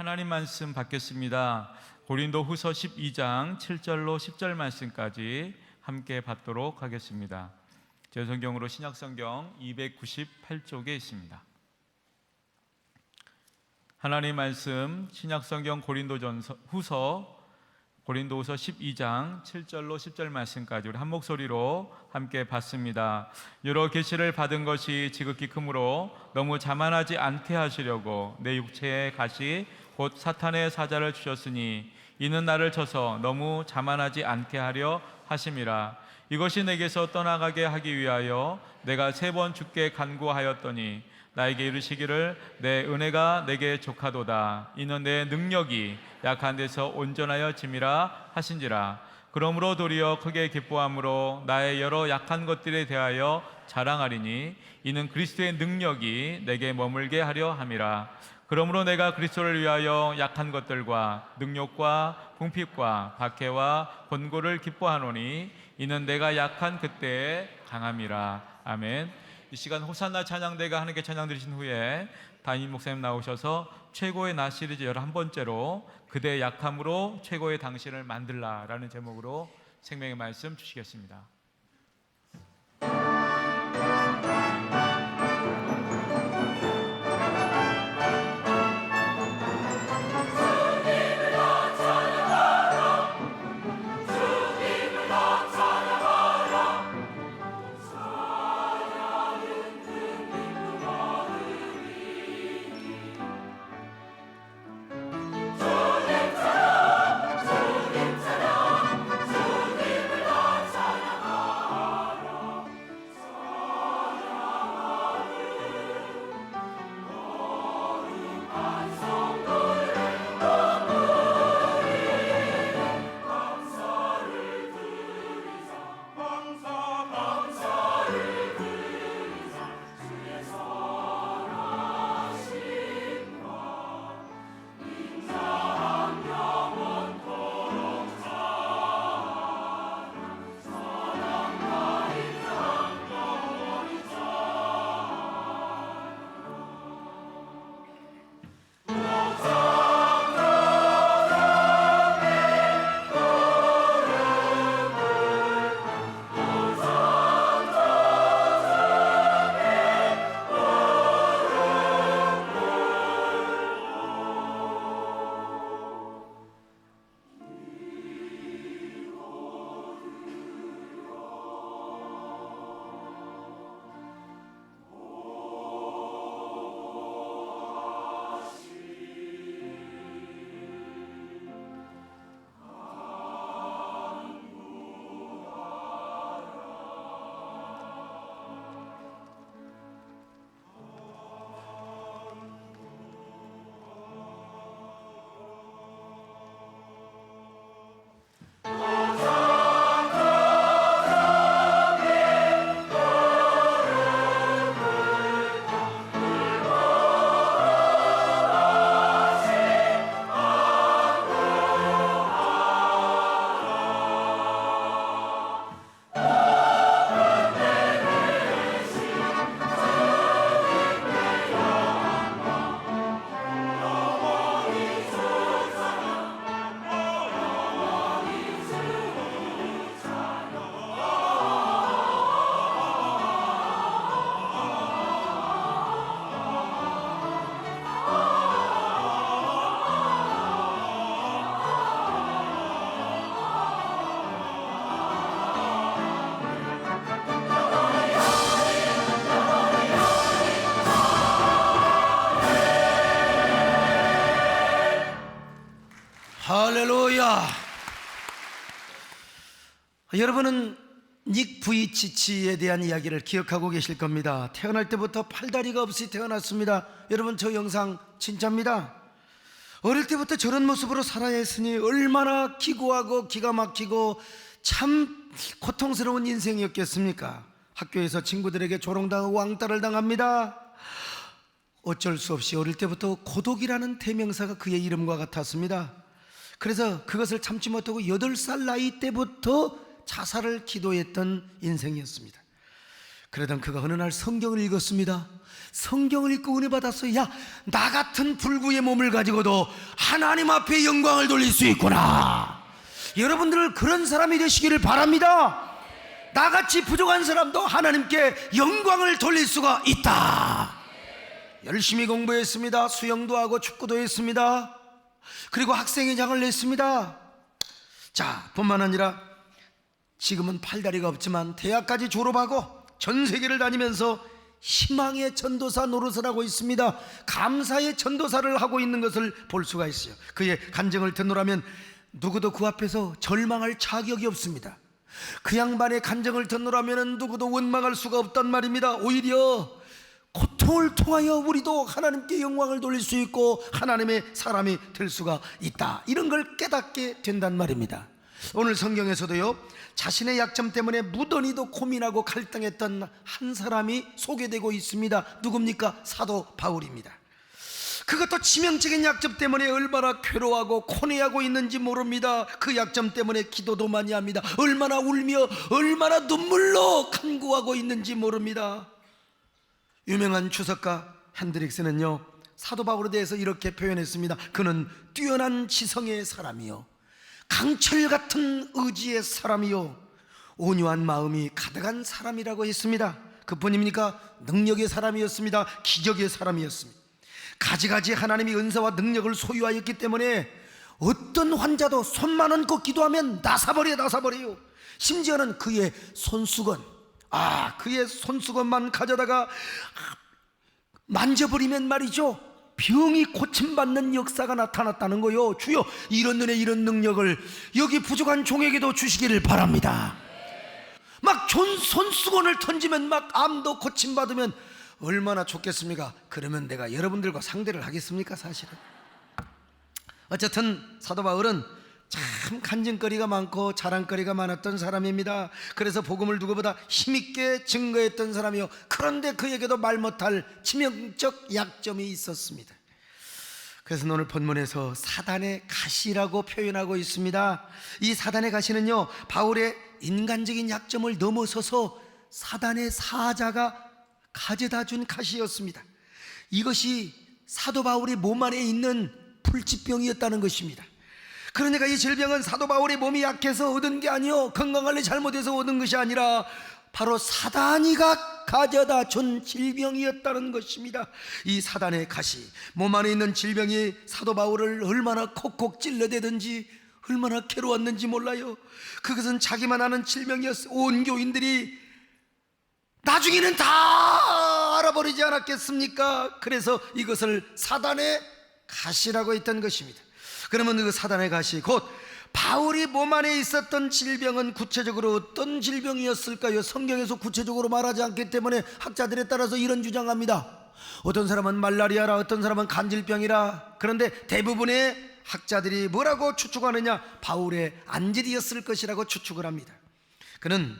하나님 말씀 받겠습니다. 고린도 후서 12장 7절로 10절 말씀까지 함께 받도록 하겠습니다. 제 성경으로 신약성경 298쪽에 있습니다. 하나님 말씀 신약성경 고린도후서 12장 7절로 10절 말씀까지 우리 한 목소리로 함께 받습니다. 여러 계시를 받은 것이 지극히 크므로 너무 자만하지 않게 하시려고 내 육체의 가시 곧 사탄의 사자를 주셨으니 이는 나를 쳐서 너무 자만하지 않게 하려 하심이라. 이것이 내게서 떠나가게 하기 위하여 내가 3번 주께 간구하였더니 나에게 이르시기를 내 은혜가 내게 족하도다. 이는 내 능력이 약한 데서 온전하여 짐이라 하신지라. 그러므로 도리어 크게 기뻐함으로 나의 여러 약한 것들에 대하여 자랑하리니 이는 그리스도의 능력이 내게 머물게 하려 함이라. 그러므로 내가 그리스도를 위하여 약한 것들과 능욕과 궁핍과 박해와 권고를 기뻐하노니 이는 내가 약한 그때에 강함이라. 아멘. 이 시간 호산나 찬양대가 하나님께 찬양 드리신 후에 담임 목사님 나오셔서 최고의 나 시리즈 11번째로 그대의 약함으로 최고의 당신을 만들라라는 제목으로 생명의 말씀 주시겠습니다. 할렐루야. 여러분은 닉 부이치치에 대한 이야기를 기억하고 계실 겁니다. 태어날 때부터 팔다리가 없이 태어났습니다. 여러분, 저 영상 진짜입니다. 어릴 때부터 저런 모습으로 살아야 했으니 얼마나 기구하고 기가 막히고 참 고통스러운 인생이었겠습니까? 학교에서 친구들에게 조롱당하고 왕따를 당합니다. 어쩔 수 없이 어릴 때부터 고독이라는 대명사가 그의 이름과 같았습니다. 그래서 그것을 참지 못하고 8살 나이 때부터 자살을 기도했던 인생이었습니다. 그러던 그가 어느 날 성경을 읽었습니다. 성경을 읽고 은혜 받았어요. 야, 나 같은 불구의 몸을 가지고도 하나님 앞에 영광을 돌릴 수 있구나. 여러분들 그런 사람이 되시기를 바랍니다. 나같이 부족한 사람도 하나님께 영광을 돌릴 수가 있다. 열심히 공부했습니다. 수영도 하고 축구도 했습니다. 그리고 학생회장을 냈습니다. 자, 뿐만 아니라 지금은 팔다리가 없지만 대학까지 졸업하고 전 세계를 다니면서 희망의 전도사 노릇을 하고 있습니다. 감사의 전도사를 하고 있는 것을 볼 수가 있어요. 그의 간증을 듣노라면 누구도 그 앞에서 절망할 자격이 없습니다. 그 양반의 간증을 듣노라면 누구도 원망할 수가 없단 말입니다. 오히려 고통을 통하여 우리도 하나님께 영광을 돌릴 수 있고 하나님의 사람이 될 수가 있다, 이런 걸 깨닫게 된단 말입니다. 오늘 성경에서도요, 자신의 약점 때문에 무던히도 고민하고 갈등했던 한 사람이 소개되고 있습니다. 누굽니까? 사도 바울입니다. 그것도 치명적인 약점 때문에 얼마나 괴로워하고 고뇌하고 있는지 모릅니다. 그 약점 때문에 기도도 많이 합니다. 얼마나 울며 얼마나 눈물로 간구하고 있는지 모릅니다. 유명한 주석가 핸드릭스는요, 사도 바울에 대해서 이렇게 표현했습니다. 그는 뛰어난 지성의 사람이요, 강철 같은 의지의 사람이요, 온유한 마음이 가득한 사람이라고 했습니다. 그뿐입니까? 능력의 사람이었습니다. 기적의 사람이었습니다. 가지가지 하나님이 은사와 능력을 소유하였기 때문에 어떤 환자도 손만 얹고 기도하면 나사버려요. 심지어는 그의 손수건, 그의 손수건만 가져다가 만져버리면 말이죠, 병이 고침받는 역사가 나타났다는 거요. 주여, 이런 은혜, 이런 능력을 여기 부족한 종에게도 주시기를 바랍니다. 막 손수건을 던지면 막 암도 고침받으면 얼마나 좋겠습니까? 그러면 내가 여러분들과 상대를 하겠습니까? 사실은. 어쨌든 사도 바울은 참 간증거리가 많고 자랑거리가 많았던 사람입니다. 그래서 복음을 누구보다 힘있게 증거했던 사람이요, 그런데 그에게도 말 못할 치명적 약점이 있었습니다. 그래서 오늘 본문에서 사단의 가시라고 표현하고 있습니다. 이 사단의 가시는요, 바울의 인간적인 약점을 넘어서서 사단의 사자가 가져다 준 가시였습니다. 이것이 사도 바울의 몸 안에 있는 불치병이었다는 것입니다. 그러니까 이 질병은 사도 바울의 몸이 약해서 얻은 게 아니요, 건강관리 잘못해서 얻은 것이 아니라 바로 사단이가 가져다 준 질병이었다는 것입니다. 이 사단의 가시, 몸 안에 있는 질병이 사도 바울을 얼마나 콕콕 찔러대든지 얼마나 괴로웠는지 몰라요. 그것은 자기만 아는 질병이었어요. 온 교인들이 나중에는 다 알아버리지 않았겠습니까? 그래서 이것을 사단의 가시라고 했던 것입니다. 그러면 그 사단의 가시, 곧 바울이 몸 안에 있었던 질병은 구체적으로 어떤 질병이었을까요? 성경에서 구체적으로 말하지 않기 때문에 학자들에 따라서 이런 주장합니다. 어떤 사람은 말라리아라, 어떤 사람은 간질병이라. 그런데 대부분의 학자들이 뭐라고 추측하느냐? 바울의 안질이었을 것이라고 추측을 합니다. 그는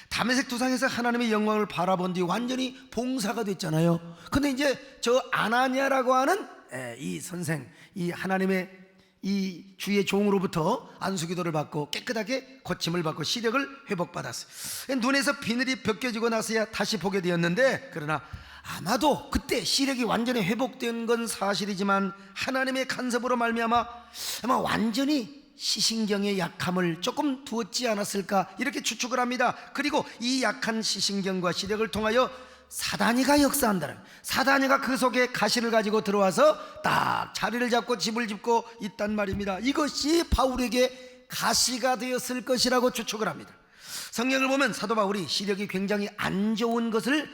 다메섹 두상에서 하나님의 영광을 바라본 뒤 완전히 봉사가 됐잖아요. 근데 이제 저 아나니아라고 하는 이 선생, 이 하나님의 이 주의 종으로부터 안수기도를 받고 깨끗하게 고침을 받고 시력을 회복받았어요. 눈에서 비늘이 벗겨지고 나서야 다시 보게 되었는데, 그러나 아마도 그때 시력이 완전히 회복된 건 사실이지만 하나님의 간섭으로 말미암아 아마 완전히 시신경의 약함을 조금 두었지 않았을까, 이렇게 추측을 합니다. 그리고 이 약한 시신경과 시력을 통하여 사단이가 역사한다는, 사단이가 그 속에 가시를 가지고 들어와서 딱 자리를 잡고 집을 짓고 있단 말입니다. 이것이 바울에게 가시가 되었을 것이라고 추측을 합니다. 성경을 보면 사도 바울이 시력이 굉장히 안 좋은 것을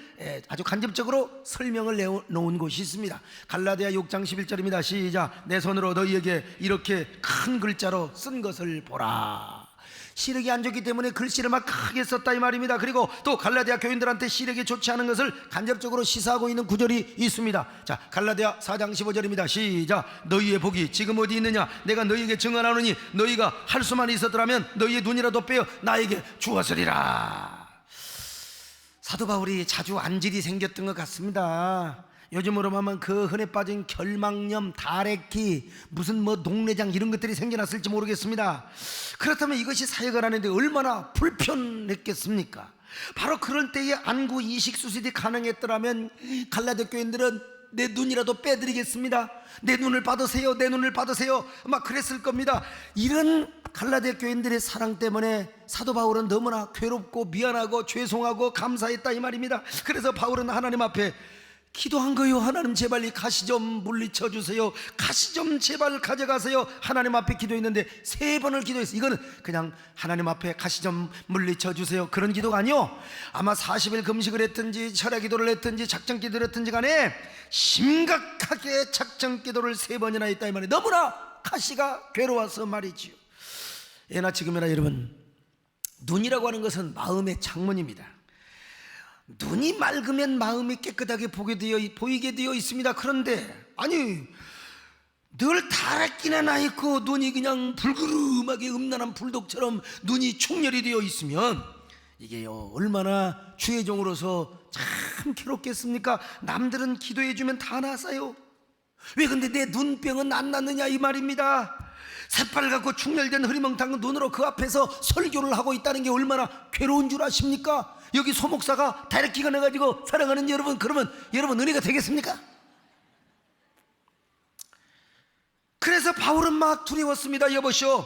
아주 간접적으로 설명을 내놓은 곳이 있습니다. 갈라디아 6장 11절입니다. 시작. 내 손으로 너희에게 이렇게 큰 글자로 쓴 것을 보라. 시력이 안 좋기 때문에 글씨를 막 크게 썼다 이 말입니다. 그리고 또 갈라디아 교인들한테 시력이 좋지 않은 것을 간접적으로 시사하고 있는 구절이 있습니다. 자, 갈라디아 4장 15절입니다. 시작. 너희의 복이 지금 어디 있느냐? 내가 너희에게 증언하노니 너희가 할 수만 있었더라면 너희의 눈이라도 빼어 나에게 주었으리라. 사도 바울이 자주 안질이 생겼던 것 같습니다. 요즘으로 하면 그 흔해 빠진 결막염, 다래끼, 무슨 뭐 녹내장 이런 것들이 생겨났을지 모르겠습니다. 그렇다면 이것이 사역을 하는데 얼마나 불편했겠습니까? 바로 그럴 때에 안구 이식 수술이 가능했더라면 갈라디 교인들은 내 눈이라도 빼드리겠습니다, 내 눈을 받으세요, 내 눈을 받으세요 막 그랬을 겁니다. 이런 갈라디 교인들의 사랑 때문에 사도 바울은 너무나 괴롭고 미안하고 죄송하고 감사했다 이 말입니다. 그래서 바울은 하나님 앞에 기도한 거요. 하나님 제발 이 가시 좀 물리쳐 주세요, 가시 좀 제발 가져가세요. 하나님 앞에 기도했는데 3번을 기도했어요. 이거는 그냥 하나님 앞에 가시 좀 물리쳐 주세요 그런 기도가 아니요, 아마 40일 금식을 했든지 철야 기도를 했든지 작정 기도를 했든지 간에 심각하게 작정 기도를 3번이나 했다 이 말이에요. 너무나 가시가 괴로워서 말이지요. 예나 지금이나 여러분, 눈이라고 하는 것은 마음의 창문입니다. 눈이 맑으면 마음이 깨끗하게 보이게 되어 있습니다. 그런데 아니 늘 다래끼나 나 있고 눈이 그냥 불그름하게 음란한 불독처럼 눈이 충혈이 되어 있으면 이게요 얼마나 주의 종으로서 참 괴롭겠습니까? 남들은 기도해주면 다 나아요. 왜 근데 내 눈병은 안 낫느냐 이 말입니다. 새빨갛고 충혈된 흐리멍텅 눈으로 그 앞에서 설교를 하고 있다는 게 얼마나 괴로운 줄 아십니까? 여기 소목사가 다래끼가 나가지고 사랑하는 여러분, 그러면 여러분 은혜가 되겠습니까? 그래서 바울은 막 두려웠습니다. 여보시오,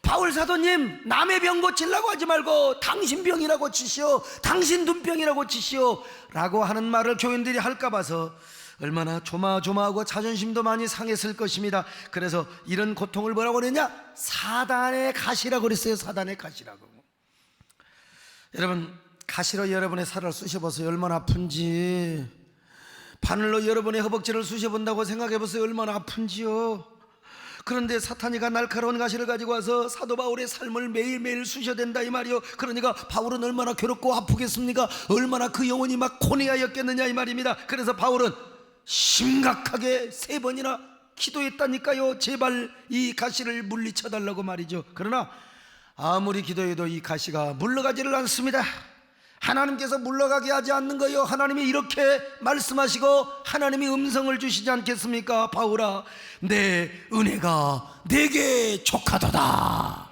바울 사도님, 남의 병 고치려고 하지 말고 당신 병이라고 치시오, 당신 눈병이라고 치시오 라고 하는 말을 교인들이 할까 봐서 얼마나 조마조마하고 자존심도 많이 상했을 것입니다. 그래서 이런 고통을 뭐라고 그랬냐? 사단의 가시라고 그랬어요. 사단의 가시라고. 여러분, 가시로 여러분의 살을 쑤셔보세요. 얼마나 아픈지. 바늘로 여러분의 허벅지를 쑤셔본다고 생각해보세요. 얼마나 아픈지요. 그런데 사탄이가 날카로운 가시를 가지고 와서 사도 바울의 삶을 매일매일 쑤셔댄다 이 말이요. 그러니까 바울은 얼마나 괴롭고 아프겠습니까? 얼마나 그 영혼이 막 고뇌하였겠느냐 이 말입니다. 그래서 바울은 심각하게 3번이나 기도했다니까요. 제발 이 가시를 물리쳐달라고 말이죠. 그러나 아무리 기도해도 이 가시가 물러가지를 않습니다. 하나님께서 물러가게 하지 않는 거예요. 하나님이 이렇게 말씀하시고 하나님이 음성을 주시지 않겠습니까? 바울아, 내 은혜가 내게 족하도다.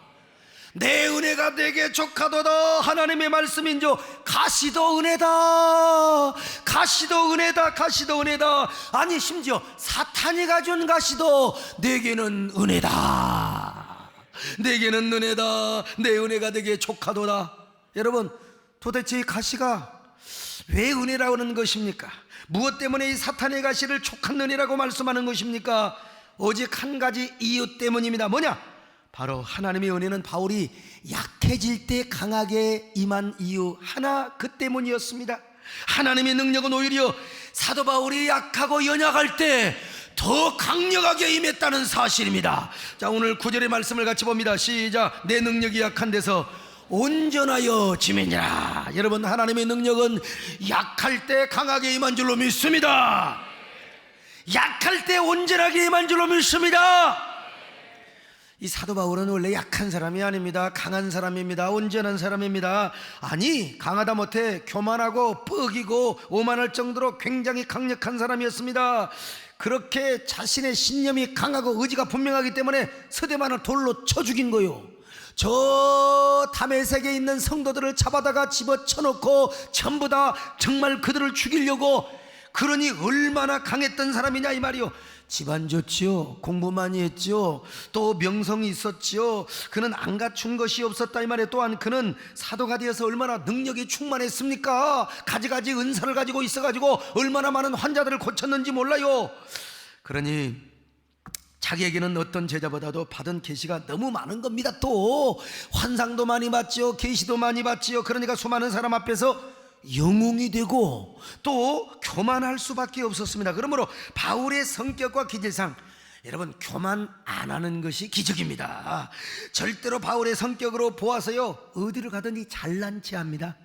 내 은혜가 내게 족하도다. 하나님의 말씀인죠. 가시도 은혜다, 가시도 은혜다, 가시도 은혜다. 아니 심지어 사탄이 가져온 가시도 내게는 은혜다, 내게는 은혜다. 내 은혜가 내게 족하도다. 여러분, 도대체 이 가시가 왜 은혜라고 하는 것입니까? 무엇 때문에 이 사탄의 가시를 촉한 은혜라고 말씀하는 것입니까? 오직 한 가지 이유 때문입니다. 뭐냐? 바로 하나님의 은혜는 바울이 약해질 때 강하게 임한 이유 하나, 그 때문이었습니다. 하나님의 능력은 오히려 사도 바울이 약하고 연약할 때 더 강력하게 임했다는 사실입니다. 자, 오늘 9절의 말씀을 같이 봅니다. 시작. 내 능력이 약한 데서 온전하여 지매니라. 여러분, 하나님의 능력은 약할 때 강하게 임한 줄로 믿습니다. 약할 때 온전하게 임한 줄로 믿습니다. 이 사도 바울은 원래 약한 사람이 아닙니다. 강한 사람입니다. 온전한 사람입니다. 아니, 강하다 못해 교만하고 뻑이고 오만할 정도로 굉장히 강력한 사람이었습니다. 그렇게 자신의 신념이 강하고 의지가 분명하기 때문에 서대만을 돌로 쳐 죽인 거요. 저 다메섹에 있는 성도들을 잡아다가 집어쳐놓고 전부 다 정말 그들을 죽이려고, 그러니 얼마나 강했던 사람이냐 이 말이요. 집안 좋지요, 공부 많이 했지요, 또 명성이 있었지요. 그는 안 갖춘 것이 없었다 이 말이에요. 또한 그는 사도가 되어서 얼마나 능력이 충만했습니까? 가지가지 은사를 가지고 있어가지고 얼마나 많은 환자들을 고쳤는지 몰라요. 그러니 자기에게는 어떤 제자보다도 받은 계시가 너무 많은 겁니다. 또 환상도 많이 봤지요, 계시도 많이 봤지요. 그러니까 수많은 사람 앞에서 영웅이 되고 또 교만할 수밖에 없었습니다. 그러므로 바울의 성격과 기질상 여러분, 교만 안 하는 것이 기적입니다. 절대로 바울의 성격으로 보아서요 어디를 가든지 잘난 체합니다.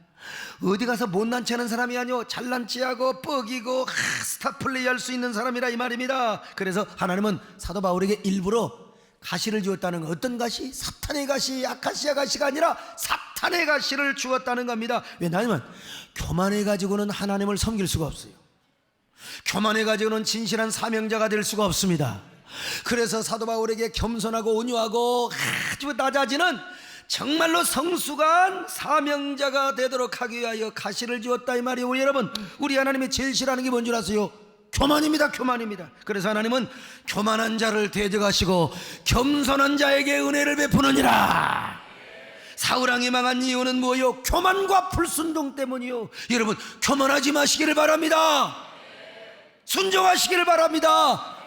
어디 가서 못난 체하는 사람이 아니요, 잘난 체하고 뻑이고 스타 플레이 할 수 있는 사람이라 이 말입니다. 그래서 하나님은 사도 바울에게 일부러 가시를 주었다는 건, 어떤 가시? 사탄의 가시, 아카시아 가시가 아니라 사탄의 가시를 주었다는 겁니다. 왜냐하면 교만해 가지고는 하나님을 섬길 수가 없어요. 교만해 가지고는 진실한 사명자가 될 수가 없습니다. 그래서 사도 바울에게 겸손하고 온유하고 아주 낮아지는 정말로 성숙한 사명자가 되도록 하기 위하여 가시를 지었다 이 말이에요. 우리 여러분, 우리 하나님이 제일 싫어하는 게 뭔 줄 아세요? 교만입니다. 교만입니다. 그래서 하나님은 교만한 자를 대적하시고 겸손한 자에게 은혜를 베푸느니라. 사울왕이 망한 이유는 뭐요? 교만과 불순종 때문이요. 여러분, 교만하지 마시기를 바랍니다. 순종하시기를 바랍니다.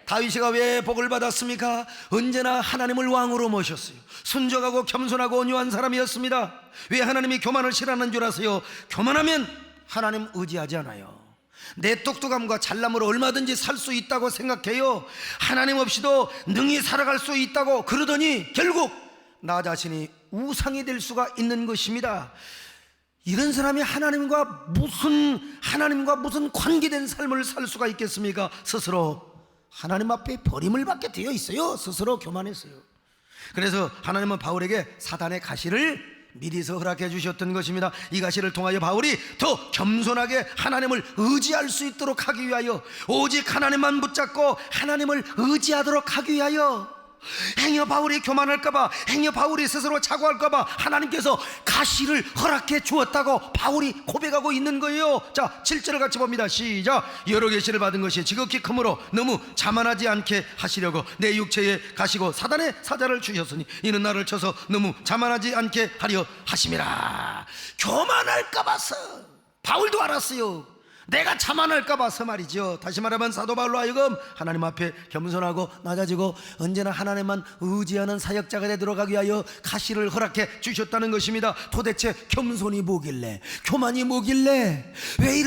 다윗이가 왜 복을 받았습니까? 언제나 하나님을 왕으로 모셨어요. 순종하고 겸손하고 온유한 사람이었습니다. 왜 하나님이 교만을 싫어하는 줄 아세요? 교만하면 하나님 의지하지 않아요. 내 똑똑함과 잘남으로 얼마든지 살 수 있다고 생각해요. 하나님 없이도 능히 살아갈 수 있다고 그러더니 결국 나 자신이 우상이 될 수가 있는 것입니다. 이런 사람이 하나님과 무슨 관계된 삶을 살 수가 있겠습니까? 스스로 하나님 앞에 버림을 받게 되어 있어요. 스스로 교만했어요. 그래서 하나님은 바울에게 사단의 가시를 미리서 허락해 주셨던 것입니다. 이 가시를 통하여 바울이 더 겸손하게 하나님을 의지할 수 있도록 하기 위하여, 오직 하나님만 붙잡고 하나님을 의지하도록 하기 위하여, 행여 바울이 교만할까봐, 행여 바울이 스스로 자고할까봐 하나님께서 가시를 허락해 주었다고 바울이 고백하고 있는 거예요. 자, 7절을 같이 봅니다. 시작. 여러 계시를 받은 것이 지극히 크므로 너무 자만하지 않게 하시려고 내 육체에 가시고 사단의 사자를 주셨으니 이는 나를 쳐서 너무 자만하지 않게 하려 하심이라. 교만할까봐서 바울도 알았어요. 내가 자만할까 봐서 말이죠. 다시 말하면 사도 바울로 하여금 하나님 앞에 겸손하고 낮아지고 언제나 하나님만 의지하는 사역자가 되도록 하기 위하여 가시를 허락해 주셨다는 것입니다. 도대체 겸손이 뭐길래, 교만이 뭐길래, 왜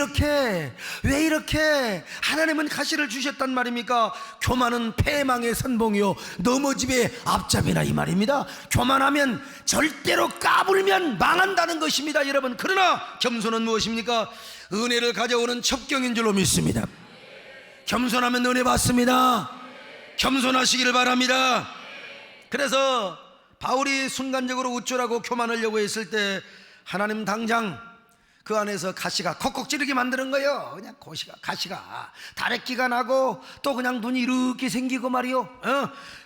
이렇게 하나님은 가시를 주셨단 말입니까? 교만은 패망의 선봉이요 넘어집의 앞잡이라 이 말입니다. 교만하면 절대로 까불면 망한다는 것입니다, 여러분. 그러나 겸손은 무엇입니까? 은혜를 가져오는 첩경인 줄로 믿습니다. 겸손하면 은혜 받습니다. 겸손하시기를 바랍니다. 그래서 바울이 순간적으로 우쭐하고 교만하려고 했을 때 하나님 당장 그 안에서 가시가 콕콕 찌르게 만드는 거예요. 그냥 가시가 다래끼가 나고 또 그냥 눈이 이렇게 생기고 말이요.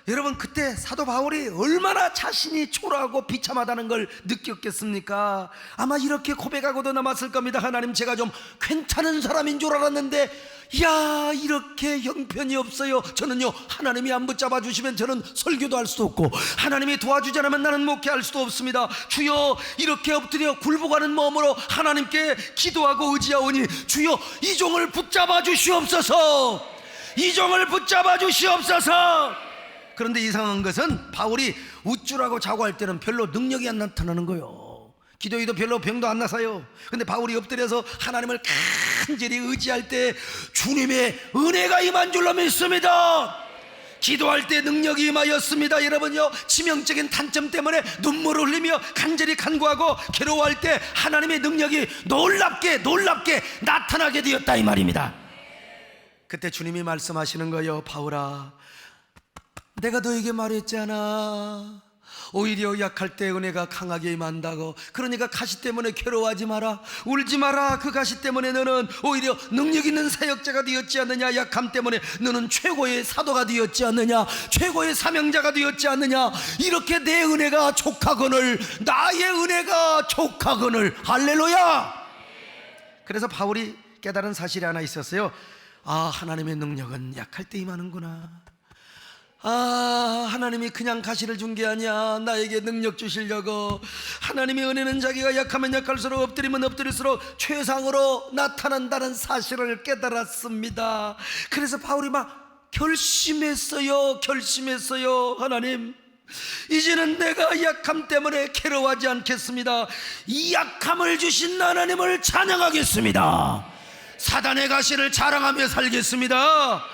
여러분, 그때 사도 바울이 얼마나 자신이 초라하고 비참하다는 걸 느꼈겠습니까? 아마 이렇게 고백하고도 남았을 겁니다. 하나님, 제가 좀 괜찮은 사람인 줄 알았는데 야, 이렇게 형편이 없어요. 저는요, 하나님이 안 붙잡아 주시면 저는 설교도 할 수도 없고, 하나님이 도와주지 않으면 나는 목회할 수도 없습니다. 주여, 이렇게 엎드려 굴복하는 마음으로 하나님께 기도하고 의지하오니 주여, 이 종을 붙잡아 주시옵소서. 이 종을 붙잡아 주시옵소서. 그런데 이상한 것은 바울이 우쭐하고 자고할 때는 별로 능력이 안 나타나는 거예요. 기도해도 별로 병도 안 나서요. 근데 바울이 엎드려서 하나님을 간절히 의지할 때 주님의 은혜가 임한 줄로 믿습니다. 기도할 때 능력이 임하였습니다. 여러분요, 치명적인 단점 때문에 눈물을 흘리며 간절히 간구하고 괴로워할 때 하나님의 능력이 놀랍게 나타나게 되었다 이 말입니다. 그때 주님이 말씀하시는 거예요. 바울아, 내가 너에게 말했잖아. 오히려 약할 때 은혜가 강하게 임한다고. 그러니까 가시 때문에 괴로워하지 마라, 울지 마라. 그 가시 때문에 너는 오히려 능력 있는 사역자가 되었지 않느냐. 약함 때문에 너는 최고의 사도가 되었지 않느냐, 최고의 사명자가 되었지 않느냐. 이렇게 내 은혜가 족하거늘, 나의 은혜가 족하거늘. 할렐루야. 그래서 바울이 깨달은 사실이 하나 있었어요. 아, 하나님의 능력은 약할 때 임하는구나. 아, 하나님이 그냥 가시를 준 게 아니야. 나에게 능력 주시려고. 하나님의 은혜는 자기가 약하면 약할수록, 엎드리면 엎드릴수록 최상으로 나타난다는 사실을 깨달았습니다. 그래서 바울이 막 결심했어요. 하나님, 이제는 내가 약함 때문에 괴로워하지 않겠습니다. 이 약함을 주신 하나님을 찬양하겠습니다. 사단의 가시를 자랑하며 살겠습니다.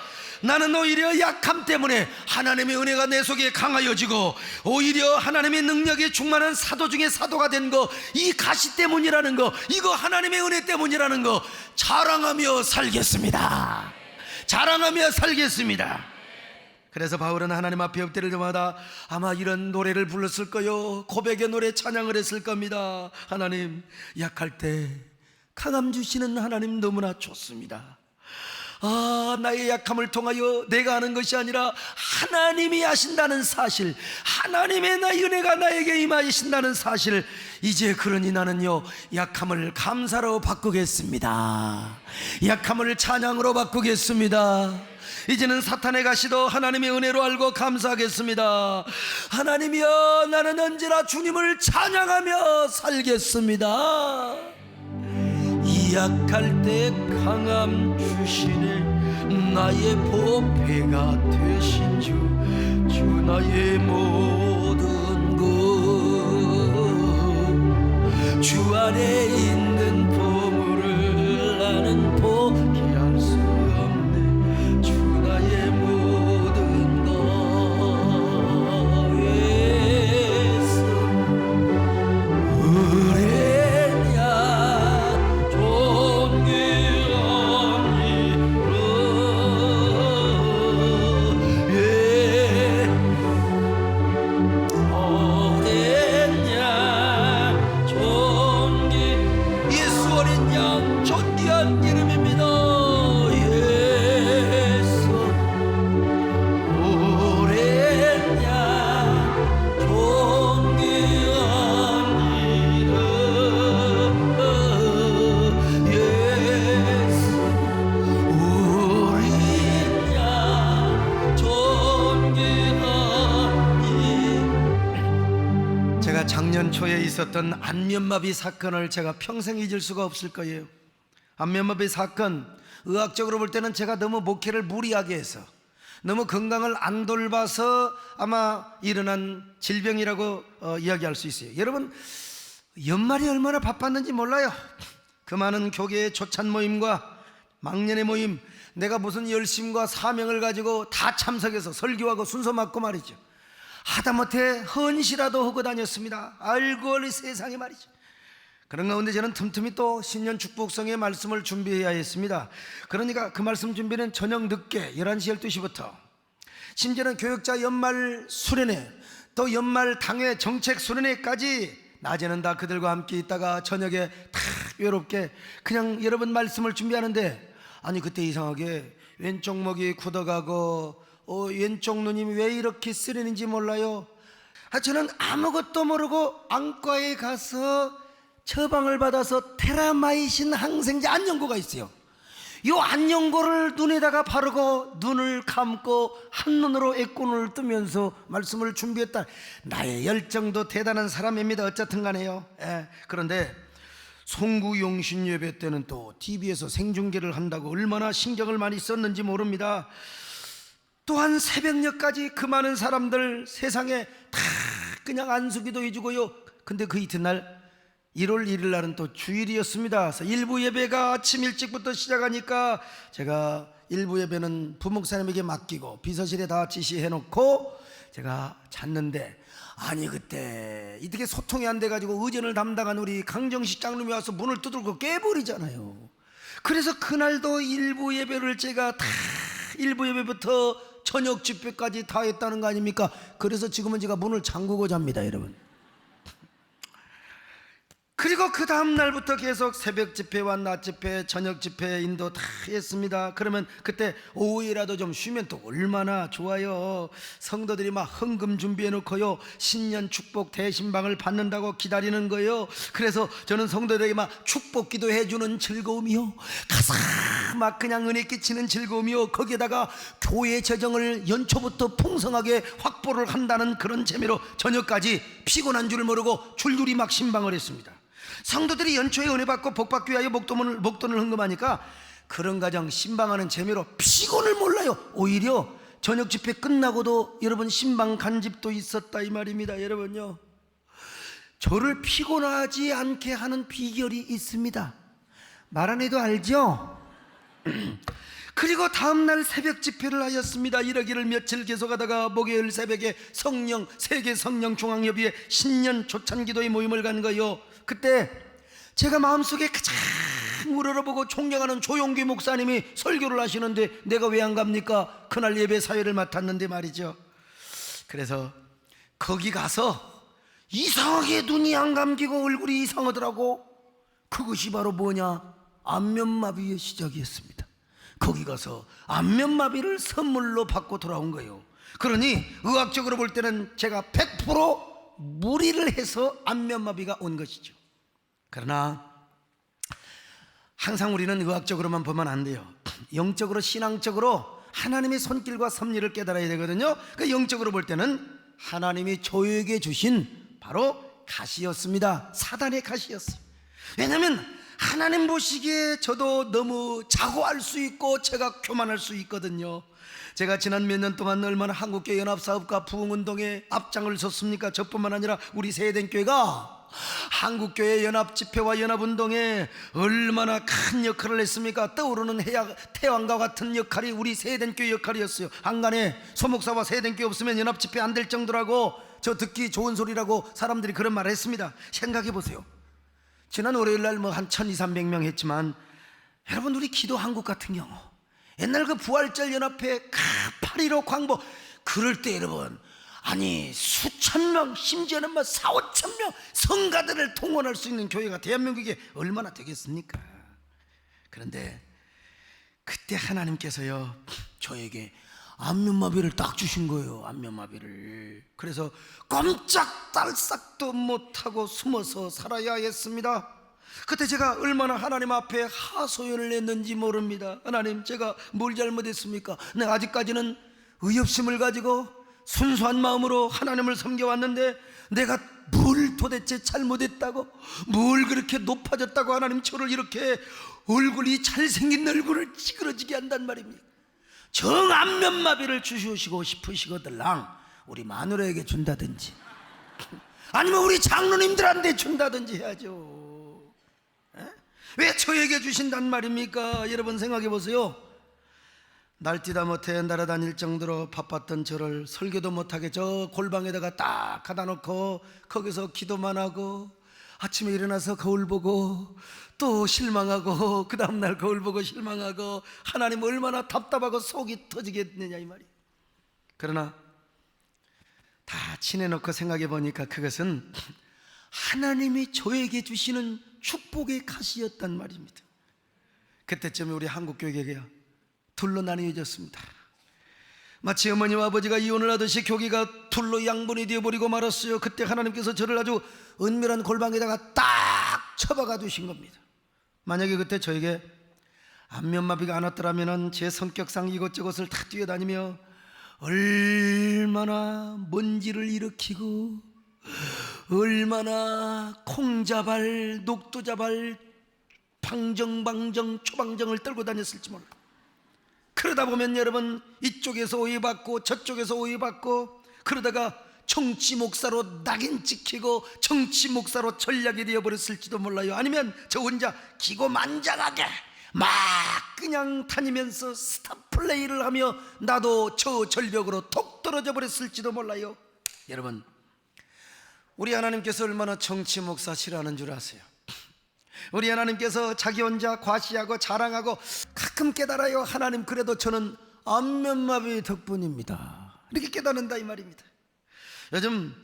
나는 오히려 약함 때문에 하나님의 은혜가 내 속에 강하여지고, 오히려 하나님의 능력이 충만한 사도 중에 사도가 된 거, 이 가시 때문이라는 거, 이거 하나님의 은혜 때문이라는 거 자랑하며 살겠습니다. 그래서 바울은 하나님 앞에 엎드릴 때마다 아마 이런 노래를 불렀을 거요. 고백의 노래, 찬양을 했을 겁니다. 하나님, 약할 때 강함 주시는 하나님 너무나 좋습니다. 나의 약함을 통하여 내가 하는 것이 아니라 하나님이 하신다는 사실, 하나님의 나의 은혜가 나에게 임하신다는 사실, 이제 그러니 나는요 약함을 감사로 바꾸겠습니다. 약함을 찬양으로 바꾸겠습니다. 이제는 사탄의 가시도 하나님의 은혜로 알고 감사하겠습니다. 하나님이여, 나는 언제나 주님을 찬양하며 살겠습니다. 약할 때 강함 주시네, 나의 보배가 되신 주, 주 나의 모든 것, 주 안에 있는 보물을 나는 포기할 수 없네, 주 나의 모든 것. 예수 작년 초에 있었던 안면마비 사건을 제가 평생 잊을 수가 없을 거예요. 안면마비 사건, 의학적으로 볼 때는 제가 너무 목회를 무리하게 해서, 너무 건강을 안 돌봐서 아마 일어난 질병이라고 이야기할 수 있어요. 여러분, 연말이 얼마나 바빴는지 몰라요. 그 많은 교계의 초찬 모임과 망년의 모임, 내가 무슨 열심과 사명을 가지고 다 참석해서 설교하고 순서 맡고 말이죠. 하다못해 헌시라도 하고 다녔습니다. 알고 세상에 말이죠. 그런 가운데 저는 틈틈이 또 신년 축복성의 말씀을 준비해야 했습니다. 그러니까 그 말씀 준비는 저녁 늦게 11시 12시부터, 심지어는 교역자 연말 수련회, 또 연말 당회 정책 수련회까지 낮에는 다 그들과 함께 있다가 저녁에 다 외롭게 그냥 여러분 말씀을 준비하는데, 아니 그때 이상하게 왼쪽 목이 굳어가고 왼쪽 눈이 왜 이렇게 쓰리는지 몰라요. 저는 아무것도 모르고 안과에 가서 처방을 받아서 테라마이신 항생제 안연고가 있어요. 이 안연고를 눈에다가 바르고 눈을 감고 한눈으로 애꾼을 뜨면서 말씀을 준비했다. 나의 열정도 대단한 사람입니다. 어쨌든 간에요. 그런데 송구용신 예배 때는 또 TV에서 생중계를 한다고 얼마나 신경을 많이 썼는지 모릅니다. 또한 새벽녘까지 그 많은 사람들 세상에 다 그냥 안수기도 해주고요. 근데 그 이튿날 1월 1일 날은 또 주일이었습니다. 그래서 일부 예배가 아침 일찍부터 시작하니까 제가 일부 예배는 부목사님에게 맡기고 비서실에 다 지시해놓고 제가 잤는데, 아니 그때 이렇게 소통이 안 돼가지고 의전을 담당한 우리 강정식 장로님이 와서 문을 두들고 깨버리잖아요. 그래서 그날도 일부 예배를 제가 다 일부 예배부터 저녁 집회까지 다 했다는 거 아닙니까? 그래서 지금은 제가 문을 잠그고 잡니다, 여러분. 그리고 그 다음 날부터 계속 새벽 집회와 낮 집회, 저녁 집회 인도 다 했습니다. 그러면 그때 오후에라도 좀 쉬면 또 얼마나 좋아요. 성도들이 막 헌금 준비해 놓고요, 신년 축복 대신방을 받는다고 기다리는 거예요. 그래서 저는 성도들에게 막 축복 기도해 주는 즐거움이요, 가사 막 그냥 은혜 끼치는 즐거움이요, 거기에다가 교회 재정을 연초부터 풍성하게 확보를 한다는 그런 재미로 저녁까지 피곤한 줄 모르고 줄줄이 막 신방을 했습니다. 성도들이 연초에 은혜 받고 복 받기 위하여 목돈을 헌금하니까 그런 가정 신방하는 재미로 피곤을 몰라요. 오히려 저녁 집회 끝나고도 여러분 신방 간 집도 있었다 이 말입니다. 여러분요, 저를 피곤하지 않게 하는 비결이 있습니다. 말 안 해도 알죠? 그리고 다음날 새벽 집회를 하였습니다. 이러기를 며칠 계속하다가 목요일 새벽에 세계 성령 중앙협의회 신년 초찬기도의 모임을 간 거요. 그때 제가 마음속에 가장 우러러보고 존경하는 조용기 목사님이 설교를 하시는데 내가 왜 안 갑니까? 그날 예배 사회를 맡았는데 말이죠. 그래서 거기 가서 이상하게 눈이 안 감기고 얼굴이 이상하더라고. 그것이 바로 뭐냐? 안면마비의 시작이었습니다. 거기 가서 안면마비를 선물로 받고 돌아온 거예요. 그러니 의학적으로 볼 때는 제가 100% 무리를 해서 안면마비가 온 것이죠. 그러나 항상 우리는 의학적으로만 보면 안 돼요. 영적으로, 신앙적으로 하나님의 손길과 섭리를 깨달아야 되거든요. 그 영적으로 볼 때는 하나님이 저에게 주신 바로 가시였습니다. 사단의 가시였어요. 왜냐하면 하나님 보시기에 저도 너무 자고할 수 있고 제가 교만할 수 있거든요. 제가 지난 몇 년 동안 얼마나 한국교회 연합사업과 부흥운동에 앞장을 섰습니까? 저뿐만 아니라 우리 세대교회가 한국교회 연합집회와 연합운동에 얼마나 큰 역할을 했습니까? 떠오르는 태양과 같은 역할이 우리 세대교회 역할이었어요. 한간에 소목사와 세대교회 없으면 연합집회 안 될 정도라고, 저 듣기 좋은 소리라고 사람들이 그런 말을 했습니다. 생각해 보세요. 지난 월요일날 한 1200~300명 했지만, 여러분 우리 기도 한국 같은 경우 옛날 그 부활절 연합회 8.15 광복 그럴 때 여러분, 아니 수천 명, 심지어는 4~5천 명 성가들을 통원할 수 있는 교회가 대한민국에 얼마나 되겠습니까? 그런데 그때 하나님께서요 저에게 안면마비를 딱 주신 거예요. 안면마비를. 그래서 꼼짝달싹도 못하고 숨어서 살아야 했습니다. 그때 제가 얼마나 하나님 앞에 하소연을 했는지 모릅니다. 하나님, 제가 뭘 잘못했습니까? 내가 아직까지는 의협심을 가지고 순수한 마음으로 하나님을 섬겨왔는데 내가 뭘 도대체 잘못했다고, 뭘 그렇게 높아졌다고 하나님 저를 이렇게 얼굴이 잘생긴 얼굴을 찌그러지게 한단 말입니다. 정안면마비를 주시고 싶으시거들랑 우리 마누라에게 준다든지 아니면 우리 장로님들한테 준다든지 해야죠. 왜 저에게 주신단 말입니까? 여러분 생각해 보세요. 날뛰다 못해 날아다닐 정도로 바빴던 저를 설교도 못하게 저 골방에다가 딱 가다 놓고 거기서 기도만 하고 아침에 일어나서 거울 보고 또 실망하고 그 다음날 거울 보고 실망하고 하나님 얼마나 답답하고 속이 터지겠느냐 이 말이에요. 그러나 다 지내놓고 생각해 보니까 그것은 하나님이 저에게 주시는 축복의 가시였단 말입니다. 그때쯤에 우리 한국교회가 둘로 나뉘어졌습니다. 마치 어머니와 아버지가 이혼을 하듯이 교회가 둘로 양분이 되어버리고 말았어요. 그때 하나님께서 저를 아주 은밀한 골방에다가 딱 처박아 두신 겁니다. 만약에 그때 저에게 안면마비가 안 왔더라면 제 성격상 이것저것을 다 뛰어다니며 얼마나 먼지를 일으키고 얼마나 콩자발, 녹두자발, 방정, 초방정을 떨고 다녔을지 몰라요. 그러다 보면 여러분 이쪽에서 오해받고 저쪽에서 오해받고 그러다가 정치 목사로 낙인 찍히고 정치 목사로 전략이 되어버렸을지도 몰라요. 아니면 저 혼자 기고만장하게 막 그냥 다니면서 스타 플레이를 하며 나도 저 절벽으로 톡 떨어져 버렸을지도 몰라요. 여러분, 우리 하나님께서 얼마나 정치 목사 싫어하는 줄 아세요? 우리 하나님께서 자기 혼자 과시하고 자랑하고 가끔 깨달아요. 하나님, 그래도 저는 안면마비 덕분입니다. 이렇게 깨닫는다 이 말입니다. 요즘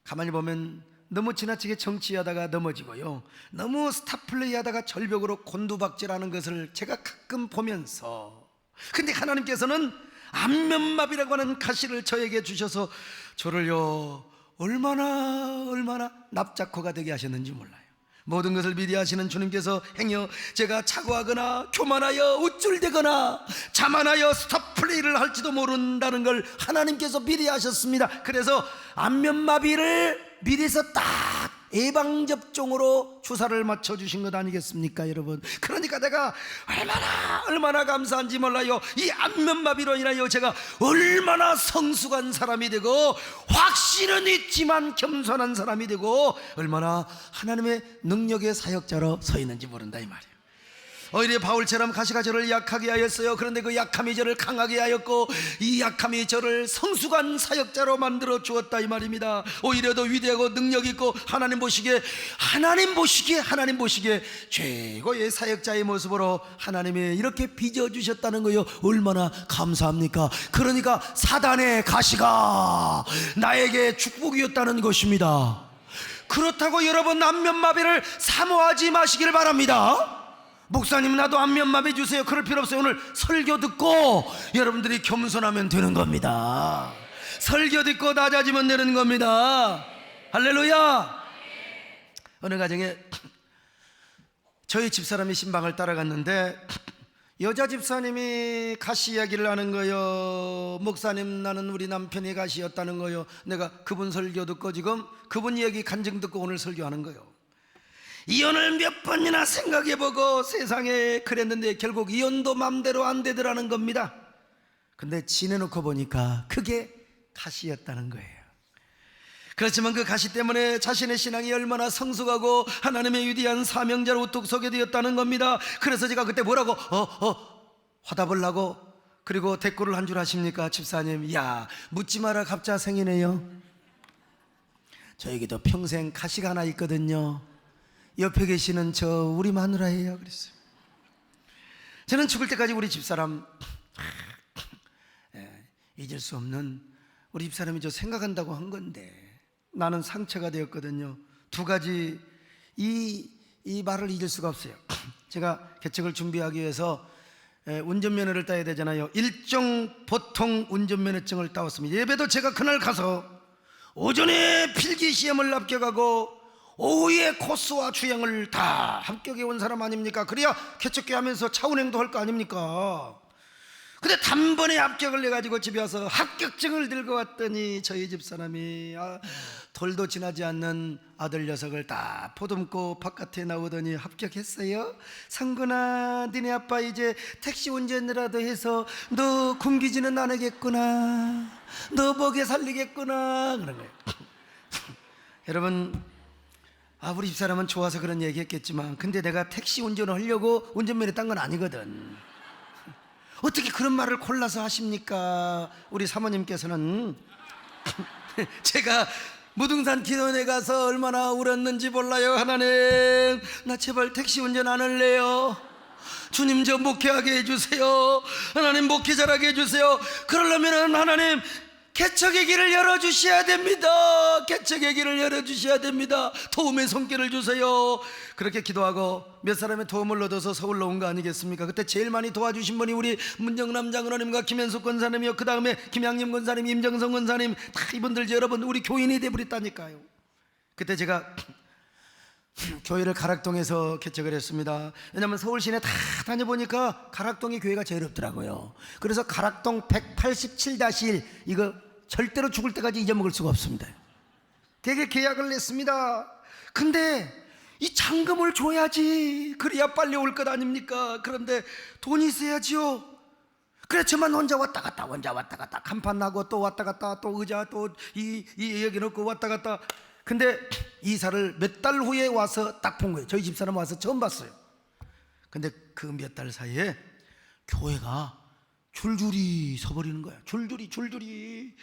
가만히 보면 너무 지나치게 정치하다가 넘어지고요, 너무 스타플레이 하다가 절벽으로 곤두박질하는 것을 제가 가끔 보면서, 근데 하나님께서는 안면마비라고 하는 가시를 저에게 주셔서 저를요 얼마나 납작호가 되게 하셨는지 몰라요. 모든 것을 미리 하시는 주님께서 행여 제가 자고하거나 교만하여 우쭐대거나 자만하여 스타플레이를 할지도 모른다는 걸 하나님께서 미리 하셨습니다. 그래서 안면마비를 미리서 딱 예방접종으로 주사를 맞춰주신 것 아니겠습니까 여러분? 그러니까 내가 얼마나 감사한지 몰라요. 이 안면마비로 인하여 제가 얼마나 성숙한 사람이 되고 확신은 있지만 겸손한 사람이 되고 얼마나 하나님의 능력의 사역자로 서 있는지 모른다 이 말이에요. 오히려 바울처럼 가시가 저를 약하게 하였어요. 그런데 그 약함이 저를 강하게 하였고 이 약함이 저를 성숙한 사역자로 만들어 주었다 이 말입니다. 오히려 더 위대하고 능력 있고 하나님 보시기에 최고의 사역자의 모습으로 하나님이 이렇게 빚어주셨다는 거예요. 얼마나 감사합니까? 그러니까 사단의 가시가 나에게 축복이었다는 것입니다. 그렇다고 여러분 안면마비를 사모하지 마시길 바랍니다. 목사님 나도 안면마비 해주세요. 그럴 필요 없어요. 오늘 설교 듣고 여러분들이 겸손하면 되는 겁니다. 설교 듣고 낮아지면 되는 겁니다. 할렐루야. 어느 가정에 저희 집사람이 신방을 따라갔는데 여자 집사님이 가시 이야기를 하는 거요. 목사님 나는 우리 남편이 가시였다는 거요. 내가 그분 설교 듣고 지금 그분 이야기 간증 듣고 오늘 설교하는 거요. 이혼을 몇 번이나 생각해보고 세상에 그랬는데 결국 이혼도 맘대로 안 되더라는 겁니다. 근데 지내놓고 보니까 그게 가시였다는 거예요. 그렇지만 그 가시 때문에 자신의 신앙이 얼마나 성숙하고 하나님의 위대한 사명자로 우뚝 서게 되었다는 겁니다. 그래서 제가 그때 뭐라고 화답을 하고 그리고 대꾸를 한 줄 아십니까? 집사님, 야 묻지 마라 갑자생이네요. 저에게도 평생 가시가 하나 있거든요. 옆에 계시는 저 우리 마누라예요. 그랬어요. 저는 죽을 때까지 우리 집사람 잊을 수 없는 우리 집사람이 저 생각한다고 한 건데 나는 상처가 되었거든요. 두 가지 이 말을 잊을 수가 없어요. 제가 개척을 준비하기 위해서 운전면허를 따야 되잖아요. 일종 보통 운전면허증을 따왔습니다. 예배도 제가 그날 가서 오전에 필기시험을 합격하고 오후에 코스와 주행을 다 합격해 온 사람 아닙니까? 그래야 개척교 하면서 차 운행도 할 거 아닙니까? 근데 단번에 합격을 해가지고 집에 와서 합격증을 들고 왔더니 저희 집사람이 돌도 지나지 않는 아들 녀석을 다 보듬고 바깥에 나오더니 합격했어요? 상근아 니네 아빠 이제 택시 운전이라도 해서 너 굶기지는 않겠구나, 너 먹여 살리겠구나 그런 거예요. 여러분 우리 집사람은 좋아서 그런 얘기 했겠지만 근데 내가 택시 운전을 하려고 운전면허 딴 건 아니거든. 어떻게 그런 말을 골라서 하십니까? 우리 사모님께서는 제가 무등산 기도원에 가서 얼마나 울었는지 몰라요. 하나님 나 제발 택시 운전 안 할래요. 주님 저 목회하게 해주세요. 하나님 목회 잘하게 해주세요. 그러려면 하나님 개척의 길을 열어주셔야 됩니다. 개척의 길을 열어주셔야 됩니다. 도움의 손길을 주세요. 그렇게 기도하고 몇 사람의 도움을 얻어서 서울로 온 거 아니겠습니까? 그때 제일 많이 도와주신 분이 우리 문정남 장로님과 김현숙 권사님이요, 그 다음에 김양림 권사님, 임정성 권사님, 다 이분들 여러분 우리 교인이 돼버렸다니까요. 그때 제가 교회를 가락동에서 개척을 했습니다. 왜냐하면 서울 시내 다 다녀보니까 가락동의 교회가 제일 없더라고요. 그래서 가락동 187-1 이거 절대로 죽을 때까지 잊어먹을 수가 없습니다. 되게 계약을 냈습니다. 근데 이 잔금을 줘야지 그래야 빨리 올 것 아닙니까? 그런데 돈이 있어야지요. 그렇지만 혼자 왔다 갔다 간판 나고 또 왔다 갔다 또 의자 또 이 여기 놓고 왔다 갔다. 근데 이사를 몇 달 후에 와서 딱 본 거예요. 저희 집사람 와서 처음 봤어요. 근데 그 몇 달 사이에 교회가 줄줄이 서버리는 거야. 줄줄이.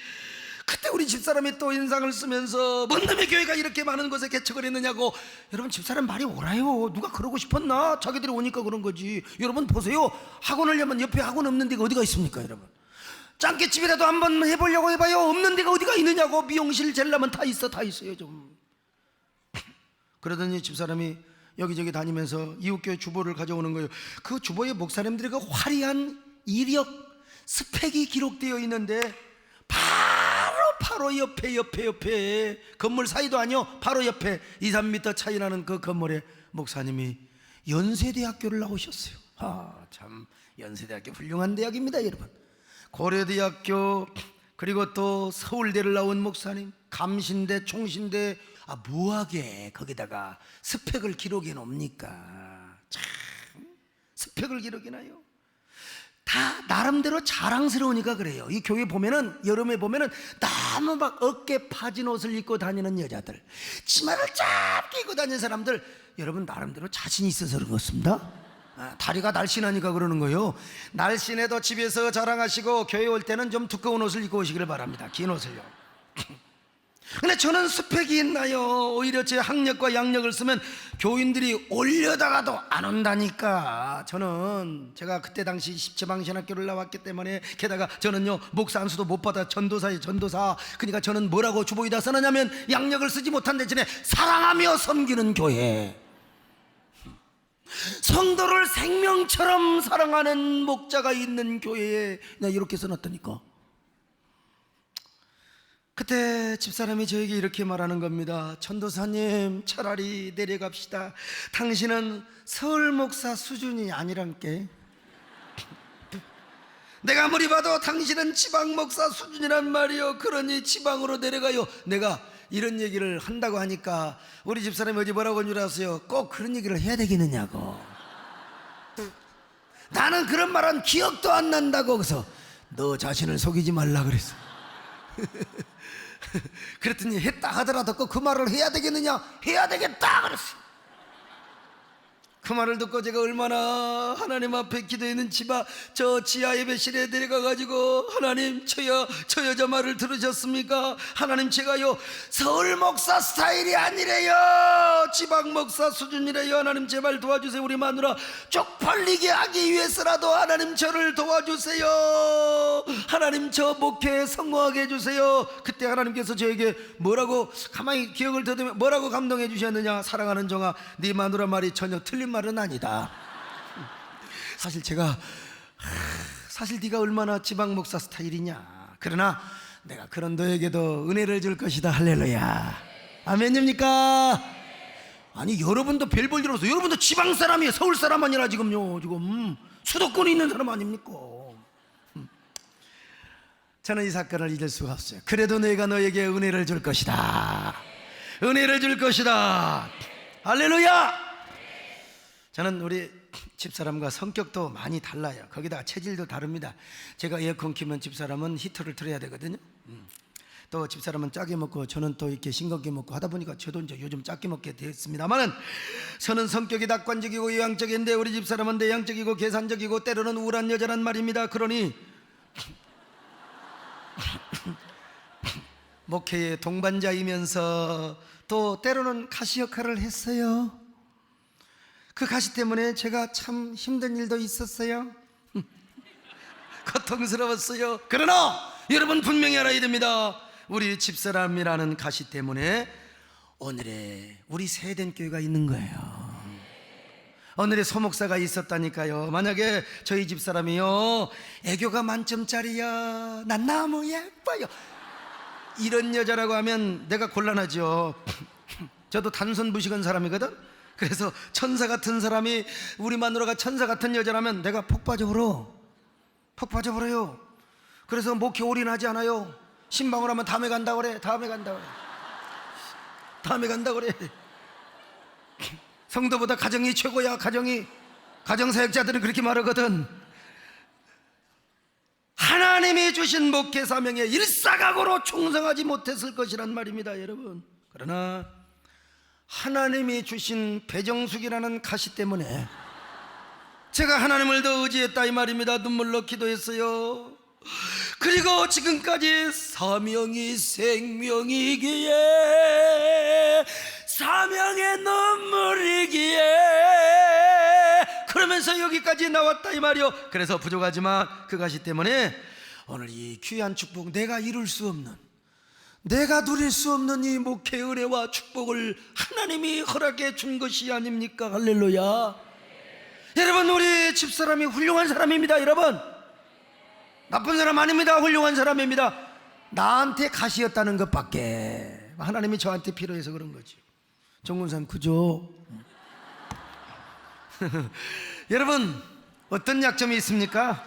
그때 우리 집사람이 또 인상을 쓰면서 뭔 놈의 교회가 이렇게 많은 곳에 개척을 했느냐고. 여러분 집사람 말이 옳아요. 누가 그러고 싶었나? 자기들이 오니까 그런 거지. 여러분 보세요. 학원을 하면 옆에 학원 없는 데가 어디가 있습니까? 여러분 짱깨집이라도 한번 해보려고 해봐요. 없는 데가 어디가 있느냐고. 미용실 젤라면 다 있어요 좀. 그러더니 집사람이 여기저기 다니면서 이웃교회 주보를 가져오는 거예요. 그 주보에 목사님들의 그 화려한 이력 스펙이 기록되어 있는데 바로 옆에 건물 사이도 아니요, 바로 옆에 2-3m 차이 나는 그 건물에 목사님이 연세대학교를 나오셨어요. 참 연세대학교 훌륭한 대학입니다 여러분. 고려대학교 그리고 또 서울대를 나온 목사님, 감신대, 총신대. 뭐하게 거기다가 스펙을 기록해 놓습니까? 참 스펙을 기록해놔요. 다 나름대로 자랑스러우니까 그래요. 이 교회 보면은 여름에 보면은 너무 막 어깨 파진 옷을 입고 다니는 여자들, 치마를 짧게 입고 다니는 사람들, 여러분 나름대로 자신이 있어서 그런 것입니다. 다리가 날씬하니까 그러는 거예요. 날씬해도 집에서 자랑하시고 교회 올 때는 좀 두꺼운 옷을 입고 오시기를 바랍니다. 긴 옷을요. 근데 저는 스펙이 있나요? 오히려 제 학력과 양력을 쓰면 교인들이 올려다가도 안 온다니까. 제가 그때 당시 십체방신학교를 나왔기 때문에, 게다가 저는요 목사 안수도 못 받아 전도사예요, 전도사. 그러니까 저는 뭐라고 주보에다 써놨냐면 양력을 쓰지 못한 대신에 사랑하며 섬기는 교회. 성도를 생명처럼 사랑하는 목자가 있는 교회에 내가 이렇게 써놨다니까. 그때 집사람이 저에게 이렇게 말하는 겁니다. 전도사님, 차라리 내려갑시다. 당신은 서울 목사 수준이 아니란께. 내가 아무리 봐도 당신은 지방 목사 수준이란 말이요. 그러니 지방으로 내려가요. 내가 이런 얘기를 한다고 하니까 우리 집사람이 어제 뭐라고 한 줄 아세요? 꼭 그런 얘기를 해야 되겠느냐고. 나는 그런 말은 기억도 안 난다고. 그래서 너 자신을 속이지 말라 그랬어. 그랬더니 했다 하더라도 꼭 그 말을 해야 되겠느냐? 해야 되겠다 그랬어. 그 말을 듣고 제가 얼마나 하나님 앞에 기도했는 저 지하 예배실에 내려가가지고 하나님 저 여자 말을 들으셨습니까? 하나님 제가요 서울 목사 스타일이 아니래요. 지방 목사 수준이래요. 하나님 제발 도와주세요. 우리 마누라 쪽팔리게 하기 위해서라도 하나님 저를 도와주세요. 하나님 저 목회에 성공하게 해주세요. 그때 하나님께서 저에게 뭐라고 가만히 기억을 더듬으면 뭐라고 감동해 주셨느냐? 사랑하는 정아, 네 마누라 말이 전혀 틀린 말은 아니다. 사실 네가 얼마나 지방 목사 스타일이냐. 그러나 내가 그런 너에게도 은혜를 줄 것이다. 할렐루야. 아멘입니까? 아니 여러분도 별 볼 일 없어. 여러분도 지방 사람이에요. 서울 사람 아니라 지금 수도권에 있는 사람 아닙니까? 저는 이 사건을 잊을 수가 없어요. 그래도 내가 너에게 은혜를 줄 것이다. 은혜를 줄 것이다. 할렐루야. 저는 우리 집사람과 성격도 많이 달라요. 거기다가 체질도 다릅니다. 제가 에어컨 키면 집사람은 히터를 틀어야 되거든요. 또 집사람은 짜게 먹고 저는 또 이렇게 싱겁게 먹고 하다 보니까 저도 이제 요즘 작게 먹게 되었습니다만은 저는 성격이 낙관적이고 외향적인데 우리 집사람은 내향적이고 계산적이고 때로는 우울한 여자란 말입니다. 그러니 목회의 동반자이면서 또 때로는 가시 역할을 했어요. 그 가시 때문에 제가 참 힘든 일도 있었어요. 고통스러웠어요. 그러나 여러분 분명히 알아야 됩니다. 우리 집사람이라는 가시 때문에 오늘의 우리 세된 교회가 있는 거예요. 오늘의 소목사가 있었다니까요. 만약에 저희 집사람이요 애교가 만점짜리야, 난 너무 예뻐요, 이런 여자라고 하면 내가 곤란하죠. 저도 단순 무식한 사람이거든. 그래서 천사 같은 사람이 우리 마누라가 천사 같은 여자라면 내가 폭 빠져버려요. 그래서 목회 올인하지 않아요. 신방을 하면 다음에 간다 그래. 성도보다 가정이 최고야. 가정사역자들은 그렇게 말하거든. 하나님이 주신 목회 사명에 일사각오로 충성하지 못했을 것이란 말입니다, 여러분. 그러나 하나님이 주신 배정숙이라는 가시 때문에 제가 하나님을 더 의지했다 이 말입니다. 눈물로 기도했어요. 그리고 지금까지 사명이 생명이기에 사명의 눈물이기에 그러면서 여기까지 나왔다 이 말이요. 그래서 부족하지만 그 가시 때문에 오늘 이 귀한 축복, 내가 이룰 수 없는, 내가 누릴 수 없는 이 목회 은혜와 축복을 하나님이 허락해 준 것이 아닙니까? 할렐루야. 여러분, 우리 집사람이 훌륭한 사람입니다. 여러분, 나쁜 사람 아닙니다. 훌륭한 사람입니다. 나한테 가시였다는 것밖에. 하나님이 저한테 필요해서 그런 거지. 정군산 그죠? 여러분, 어떤 약점이 있습니까?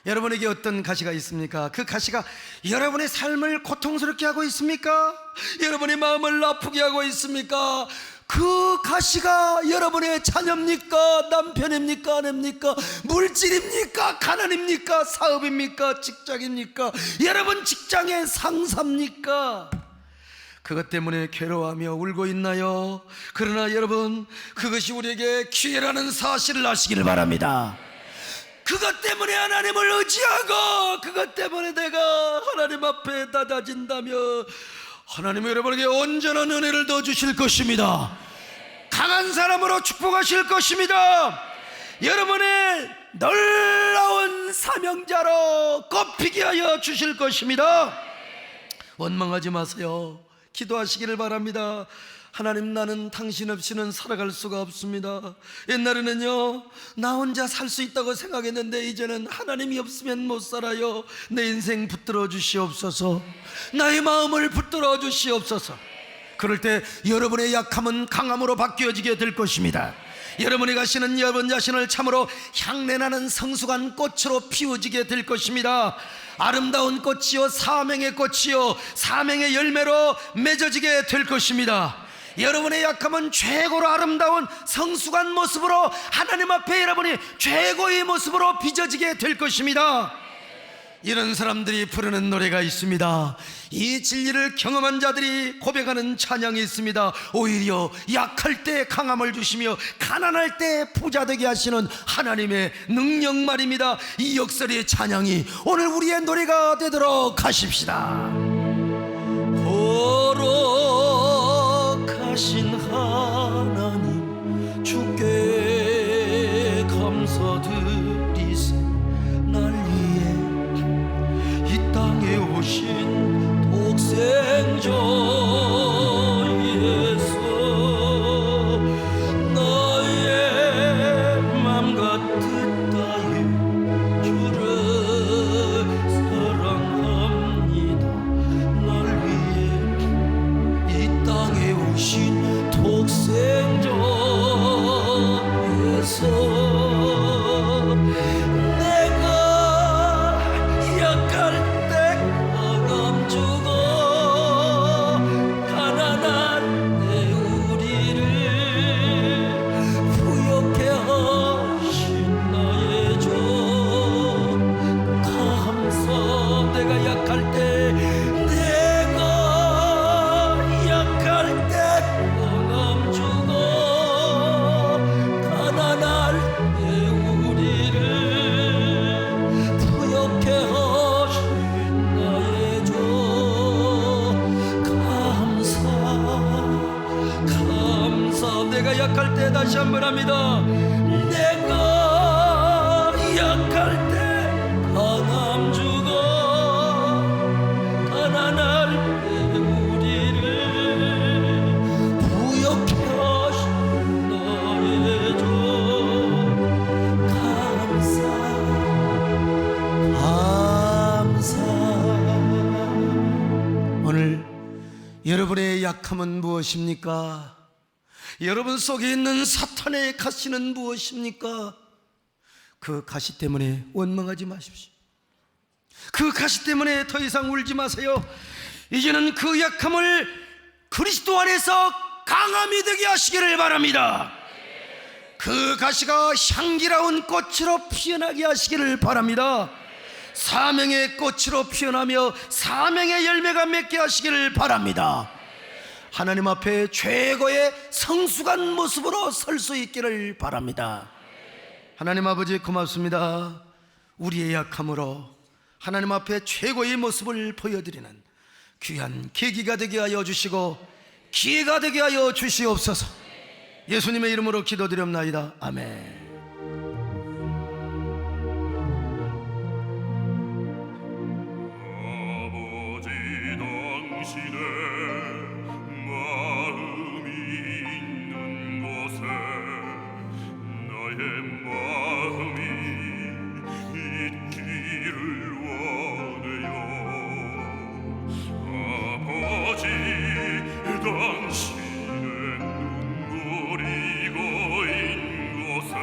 여러분에게 어떤 가시가 있습니까? 그 가시가 여러분의 삶을 고통스럽게 하고 있습니까? 여러분의 마음을 아프게 하고 있습니까? 그 가시가 여러분의 자녀입니까? 남편입니까? 아내입니까? 물질입니까? 가난입니까? 사업입니까? 직장입니까? 여러분 직장의 상사입니까? 그것 때문에 괴로워하며 울고 있나요? 그러나 여러분, 그것이 우리에게 기회라는 사실을 아시기를 바랍니다. 그것 때문에 하나님을 의지하고 그것 때문에 내가 하나님 앞에 낮아진다며 하나님은 여러분에게 온전한 은혜를 더 주실 것입니다. 강한 사람으로 축복하실 것입니다. 여러분의 놀라운 사명자로 꼽히게 하여 주실 것입니다. 원망하지 마세요. 기도하시기를 바랍니다. 하나님, 나는 당신 없이는 살아갈 수가 없습니다. 옛날에는요, 나 혼자 살 수 있다고 생각했는데 이제는 하나님이 없으면 못 살아요. 내 인생 붙들어 주시옵소서. 나의 마음을 붙들어 주시옵소서. 그럴 때 여러분의 약함은 강함으로 바뀌어지게 될 것입니다. 여러분이 가시는 여러분 자신을 참으로 향내나는 성숙한 꽃으로 피워지게 될 것입니다. 아름다운 꽃이요, 사명의 꽃이요, 사명의 열매로 맺어지게 될 것입니다. 여러분의 약함은 최고로 아름다운 성숙한 모습으로 하나님 앞에 여러분이 최고의 모습으로 빚어지게 될 것입니다. 이런 사람들이 부르는 노래가 있습니다. 이 진리를 경험한 자들이 고백하는 찬양이 있습니다. 오히려 약할 때 강함을 주시며 가난할 때 부자 되게 하시는 하나님의 능력 말입니다. 이 역설의 찬양이 오늘 우리의 노래가 되도록 하십시다. 거룩하신 하나님, 주께 감사드리세. 날 위해 이 땅에 오신 독생자 예수, 너의 맘과 뜻 다해 주를 사랑합니다. 날 위해 이 땅에 오신 독생자 예수, 내가 약할 때, 다시 한번 합니다. 내가 약할 때 강함 주고 가난할 때 우리를 부욕해 하신 나의 주, 감사. 오늘 여러분의 약함은 무엇입니까? 여러분 속에 있는 사탄의 가시는 무엇입니까? 그 가시 때문에 원망하지 마십시오. 그 가시 때문에 더 이상 울지 마세요. 이제는 그 약함을 그리스도 안에서 강함이 되게 하시기를 바랍니다. 그 가시가 향기로운 꽃으로 피어나게 하시기를 바랍니다. 사명의 꽃으로 피어나며 사명의 열매가 맺게 하시기를 바랍니다. 하나님 앞에 최고의 성숙한 모습으로 설 수 있기를 바랍니다. 하나님 아버지, 고맙습니다. 우리의 약함으로 하나님 앞에 최고의 모습을 보여드리는 귀한 계기가 되게 하여 주시고 기회가 되게 하여 주시옵소서. 예수님의 이름으로 기도드렸나이다. 아멘. 당신의 눈물이 고인 곳에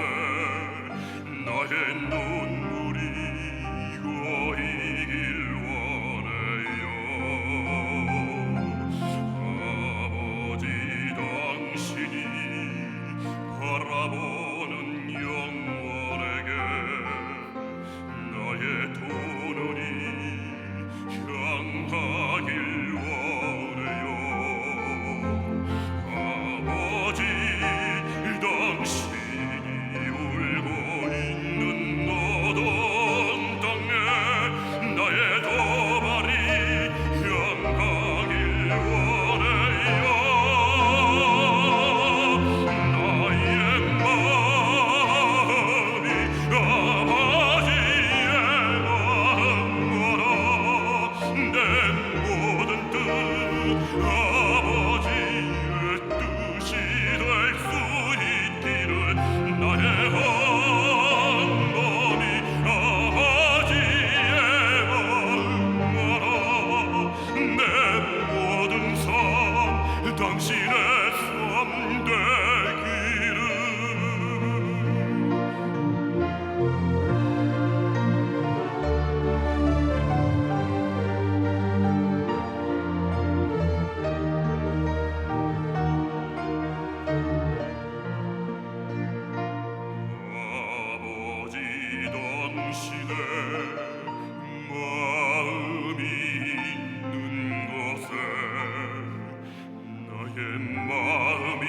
마음이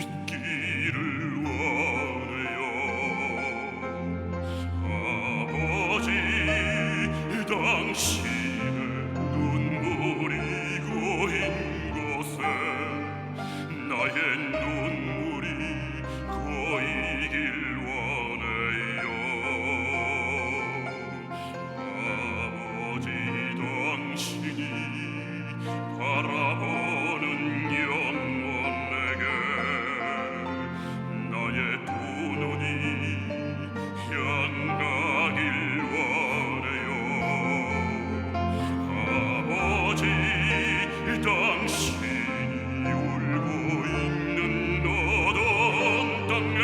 있기를 원해요. 아버지, 당신의 눈물이 고인 곳에 나의 눈물이 고이길 원해요. 아버지, 당신이 바라보는 영원 내게 나의 두 눈이 향가길 원해요. 아버지, 당신이 울고 있는 어떤 땅에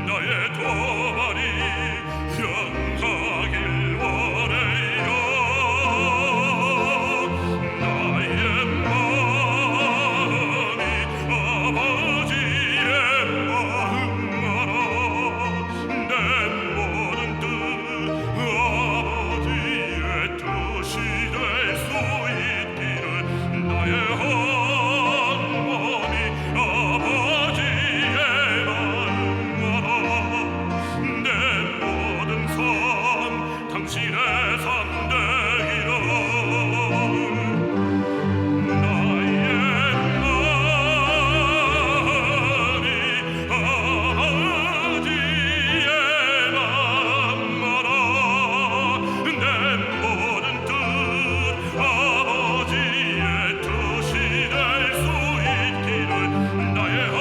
나의 두 발이 향하길 원해요. 나의 마음이 아버지의 마음 알아. 내 모든 뜻 아버지의 뜻이 될 수 있기를 나의 한 마음이 아버지의 마음 알아. 내 모든 삶 당신의 삶 되기를 나의 마음이 아버지의 마음 알아. 내 모든 뜻 아버지의 뜻이 될 수 있기를 나의 한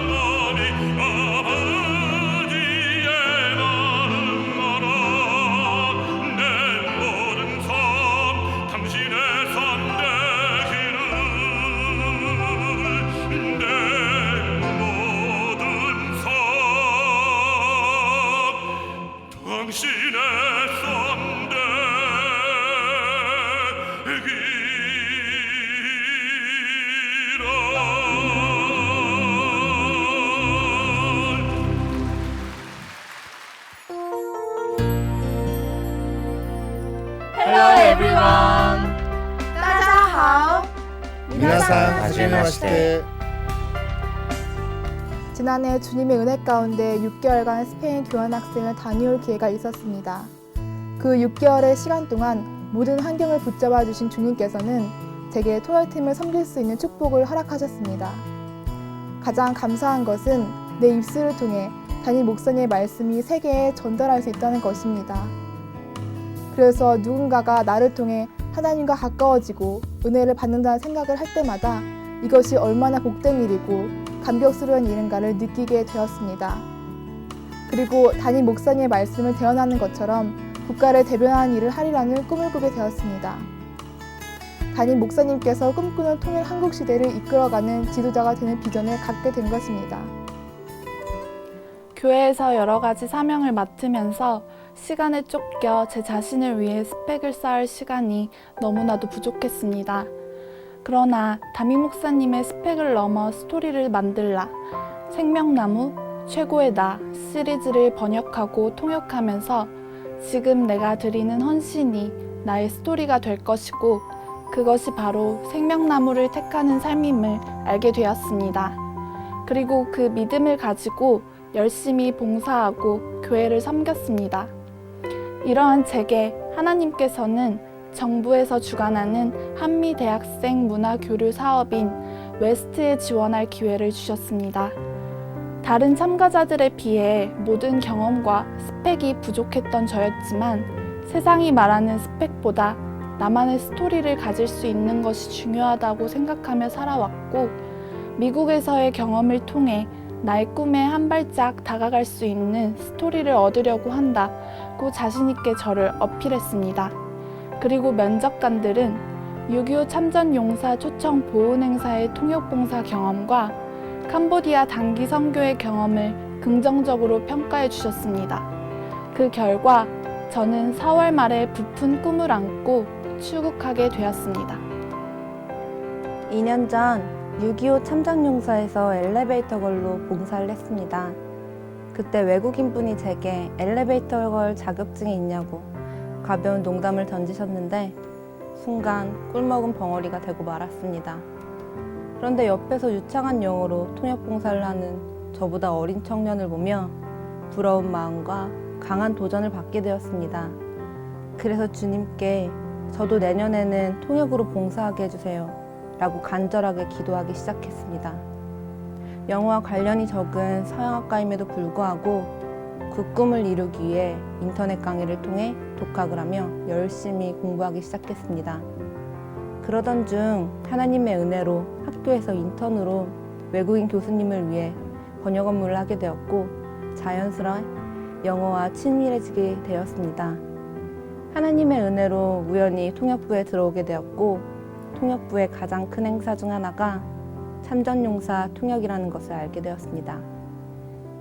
마음이 아버지의 마음 알아. 내 모든 삶 당신의 삶 되기를 내 모든 삶 당신의 삶 Hello everyone. 大家好.皆さんはじめまして. 지난해 주님의 은혜 가운데 6개월간 스페인 교환학생을 다녀올 기회가 있었습니다. 그 6개월의 시간 동안 모든 환경을 붙잡아 주신 주님께서는 제게 통역팀을 섬길 수 있는 축복을 허락하셨습니다. 가장 감사한 것은 내 입술을 통해 담임 목사님의 말씀이 세계에 전달할 수 있다는 것입니다. 그래서 누군가가 나를 통해 하나님과 가까워지고 은혜를 받는다는 생각을 할 때마다 이것이 얼마나 복된 일이고 감격스러운 일인가를 느끼게 되었습니다. 그리고 담임 목사님의 말씀을 대언하는 것처럼 국가를 대변하는 일을 하리라는 꿈을 꾸게 되었습니다. 담임 목사님께서 꿈꾸는 통일 한국 시대를 이끌어가는 지도자가 되는 비전을 갖게 된 것입니다. 교회에서 여러 가지 사명을 맡으면서 시간에 쫓겨 제 자신을 위해 스펙을 쌓을 시간이 너무나도 부족했습니다. 그러나 담임 목사님의 스펙을 넘어 스토리를 만들라, 생명나무, 최고의 나 시리즈를 번역하고 통역하면서 지금 내가 드리는 헌신이 나의 스토리가 될 것이고 그것이 바로 생명나무를 택하는 삶임을 알게 되었습니다. 그리고 그 믿음을 가지고 열심히 봉사하고 교회를 섬겼습니다. 이러한 제게 하나님께서는 정부에서 주관하는 한미 대학생 문화 교류 사업인 웨스트에 지원할 기회를 주셨습니다. 다른 참가자들에 비해 모든 경험과 스펙이 부족했던 저였지만 세상이 말하는 스펙보다 나만의 스토리를 가질 수 있는 것이 중요하다고 생각하며 살아왔고 미국에서의 경험을 통해 나의 꿈에 한 발짝 다가갈 수 있는 스토리를 얻으려고 한다고 자신있게 저를 어필했습니다. 그리고 면접관들은 6.25 참전용사 초청 보훈 행사의 통역봉사 경험과 캄보디아 단기 선교의 경험을 긍정적으로 평가해 주셨습니다. 그 결과 저는 4월 말에 부푼 꿈을 안고 출국하게 되었습니다. 2년 전 6.25 참전용사에서 엘리베이터 걸로 봉사를 했습니다. 그때 외국인 분이 제게 엘리베이터 걸 자격증이 있냐고 가벼운 농담을 던지셨는데 순간 꿀먹은 벙어리가 되고 말았습니다. 그런데 옆에서 유창한 영어로 통역봉사를 하는 저보다 어린 청년을 보며 부러운 마음과 강한 도전을 받게 되었습니다. 그래서 주님께 저도 내년에는 통역으로 봉사하게 해주세요 라고 간절하게 기도하기 시작했습니다. 영어와 관련이 적은 서양학과임에도 불구하고 그 꿈을 이루기 위해 인터넷 강의를 통해 독학을 하며 열심히 공부하기 시작했습니다. 그러던 중 하나님의 은혜로 학교에서 인턴으로 외국인 교수님을 위해 번역 업무를 하게 되었고 자연스레 영어와 친밀해지게 되었습니다. 하나님의 은혜로 우연히 통역부에 들어오게 되었고 통역부의 가장 큰 행사 중 하나가 참전용사 통역이라는 것을 알게 되었습니다.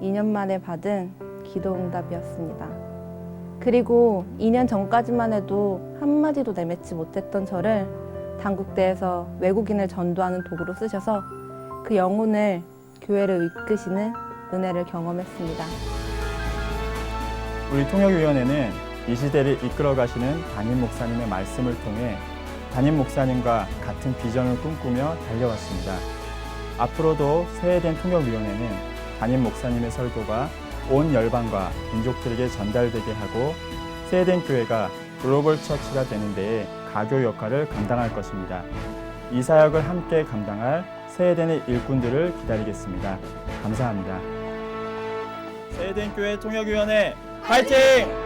2년 만에 받은 기도응답이었습니다. 그리고 2년 전까지만 해도 한마디도 내뱉지 못했던 저를 단국대에서 외국인을 전도하는 도구로 쓰셔서 그 영혼을 교회를 이끄시는 은혜를 경험했습니다. 우리 통역위원회는 이 시대를 이끌어 가시는 담임 목사님의 말씀을 통해 담임 목사님과 같은 비전을 꿈꾸며 달려왔습니다. 앞으로도 새해된 통역위원회는 담임 목사님의 설교가 온 열방과 민족들에게 전달되게 하고 새해된 교회가 글로벌 처치가 되는 데에 가교 역할을 감당할 것입니다. 이 사역을 함께 감당할 새해된 일꾼들을 기다리겠습니다. 감사합니다. 새해된 교회 통역위원회 화이팅!